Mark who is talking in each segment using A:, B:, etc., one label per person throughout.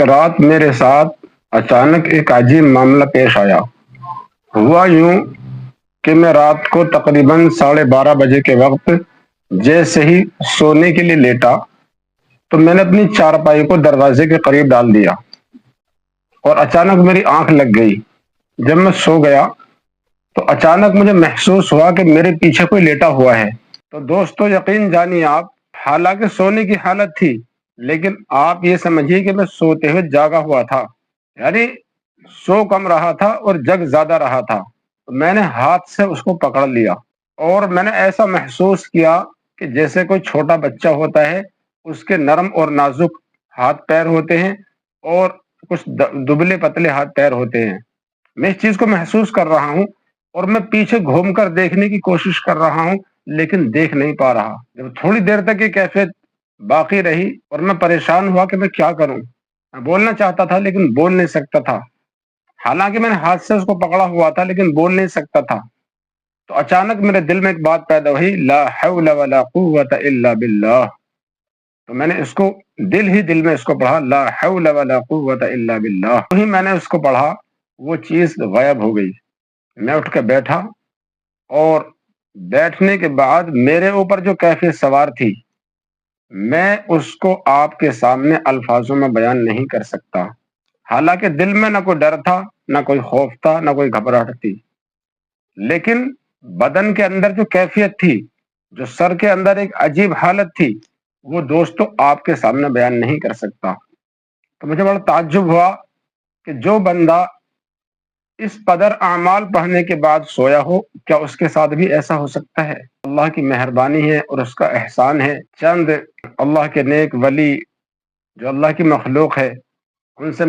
A: ایک رات میرے ساتھ اچانک ایک عجیب معاملہ پیش آیا۔ ہوا یوں کہ میں رات کو تقریباً 12:30 بجے کے وقت جیسے ہی سونے کے لیے لیٹا تو میں نے اپنی چارپائی کو دروازے کے قریب ڈال دیا اور اچانک میری آنکھ لگ گئی۔ جب میں سو گیا تو اچانک مجھے محسوس ہوا کہ میرے پیچھے کوئی لیٹا ہوا ہے۔ تو دوستو یقین جانیے آپ، حالانکہ سونے کی حالت تھی لیکن آپ یہ سمجھیے کہ میں سوتے ہوئے جاگا ہوا تھا، یعنی سو کم رہا تھا اور جگ زیادہ رہا تھا۔ تو میں نے ہاتھ سے اس کو پکڑ لیا اور میں نے ایسا محسوس کیا کہ جیسے کوئی چھوٹا بچہ ہوتا ہے، اس کے نرم اور نازک ہاتھ پیر ہوتے ہیں اور کچھ دبلے پتلے ہاتھ پیر ہوتے ہیں۔ میں اس چیز کو محسوس کر رہا ہوں اور میں پیچھے گھوم کر دیکھنے کی کوشش کر رہا ہوں لیکن دیکھ نہیں پا رہا۔ جب تھوڑی دیر تک یہ کیفیت باقی رہی اور میں پریشان ہوا کہ میں کیا کروں۔ میں بولنا چاہتا تھا لیکن بول نہیں سکتا تھا، حالانکہ میں نے ہاتھ سے اس کو پکڑا ہوا تھا لیکن بول نہیں سکتا تھا۔ تو اچانک میرے دل میں ایک بات پیدا ہوئی، لا حول ولا قوت الا باللہ۔ تو میں نے اس کو دل میں اس کو پڑھا، لا حول ولا قوت الا باللہ۔ وہی میں نے اس کو پڑھا، وہ چیز غائب ہو گئی۔ میں اٹھ کے بیٹھا اور بیٹھنے کے بعد میرے اوپر جو کیفیت سوار تھی میں اس کو آپ کے سامنے الفاظوں میں بیان نہیں کر سکتا۔ حالانکہ دل میں نہ کوئی ڈر تھا، نہ کوئی خوف تھا، نہ کوئی گھبراہٹ تھی، لیکن بدن کے اندر جو کیفیت تھی، جو سر کے اندر ایک عجیب حالت تھی، وہ دوستو آپ کے سامنے بیان نہیں کر سکتا۔ تو مجھے بڑا تعجب ہوا کہ جو بندہ اس قدر اعمال پڑھنے کے بعد سویا ہو، کیا اس کے ساتھ بھی ایسا ہو سکتا ہے؟ اللہ کی مہربانی ہے اور اس کا احسان ہے۔ چند اللہ کے نیک ولی جو اللہ کی مخلوق ہے، ان سے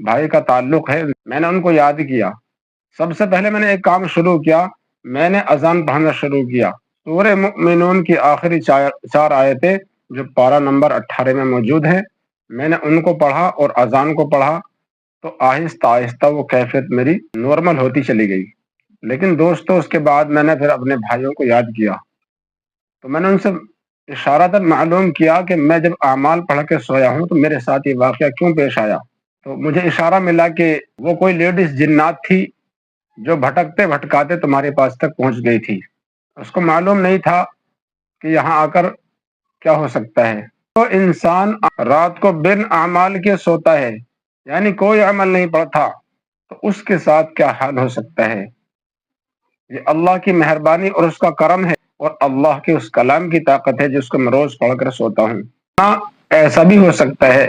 A: بھائی کا تعلق ہے، میں نے ان کو یاد کیا۔ سب سے پہلے میں نے ایک کام شروع کیا، میں نے اذان پڑھنا شروع کیا۔ سورہ مؤمنون کی آخری 4 آیتیں جو پارہ نمبر 18 میں موجود ہیں، میں نے ان کو پڑھا اور اذان کو پڑھا تو آہستہ آہستہ وہ کیفیت میری نارمل ہوتی چلی گئی۔ لیکن دوستو اس کے بعد میں نے پھر اپنے بھائیوں کو یاد کیا تو میں نے ان سے اشارتاً معلوم کیا کہ میں جب اعمال پڑھ کے سویا ہوں تو میرے ساتھ یہ واقعہ کیوں پیش آیا۔ تو مجھے اشارہ ملا کہ وہ کوئی لیڈیز جنات تھی جو بھٹکتے بھٹکاتے تمہارے پاس تک پہنچ گئی تھی۔ اس کو معلوم نہیں تھا کہ یہاں آ کر کیا ہو سکتا ہے۔ تو انسان رات کو بن اعمال کے سوتا ہے، یعنی کوئی عمل نہیں پڑتا، تو اس کے ساتھ کیا حال ہو سکتا ہے۔ یہ اللہ کی مہربانی اور اس کا کرم ہے اور اللہ کے اس کلام کی طاقت ہے جس کو میں روز پڑھ کر سوتا ہوں۔ ایسا بھی ہو سکتا ہے